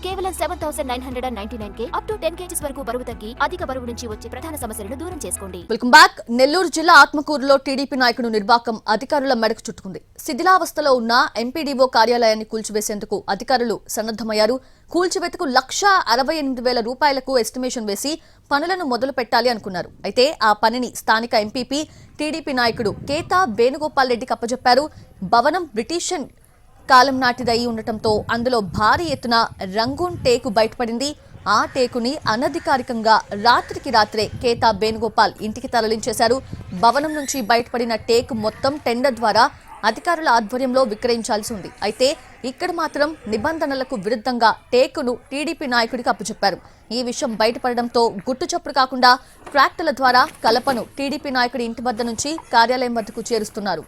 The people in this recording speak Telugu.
కేవలం 7,999 అప్ టు 10 kgs వరకు బరువు తగ్గి అధిక బరువు నుంచి వచ్చే ప్రధాన సమస్యలను దూరం చేసుకోండి. Welcome back. నెల్లూరు జిల్లా ఆత్మకూరులో టీడీపీ నాయకుడు నిర్వాకం అధికారుల మెడకు చుట్టుకుంది. శిథిలావస్థలో ఉన్న ఎంపీడీఓ కార్యాలయాన్ని కూల్చివేసేందుకు అధికారులు సన్నద్ధమయ్యారు. కూల్చివేతకు 1,68,000 రూపాయలకు ఎస్టిమేషన్ వేసి పనులను మొదలు పెట్టాలి అనుకున్నారు. అయితే ఆ పనిని స్థానిక ఎంపీపీ టీడీపీ నాయకుడు కేతా వేణుగోపాల్ రెడ్డికి అప్పచెప్పారు. భవనం బ్రిటిష్ కాలం నాటిదై ఉండటంతో అందులో భారీ ఎత్తున రంగూన్ టేకు బయటపడింది. ఆ టేకుని అనధికారికంగా రాత్రికి రాత్రే కేతా వేణుగోపాల్ ఇంటికి తరలించేశారు. భవనం నుంచి బయటపడిన టేకు మొత్తం టెండర్ ద్వారా అధికారుల ఆధ్వర్యంలో విక్రయించాల్సి ఉంది. అయితే ఇక్కడ మాత్రం నిబంధనలకు విరుద్ధంగా టేకును టీడీపీ నాయకుడికి అప్పచెప్పారు. ఈ విషయం బయటపడడంతో గుట్టుచప్పుడు కాకుండా ట్రాక్టర్ల ద్వారా కలపను టీడీపీ నాయకుడి ఇంటి వద్ద నుంచి కార్యాలయం వద్దకు చేరుస్తున్నారు.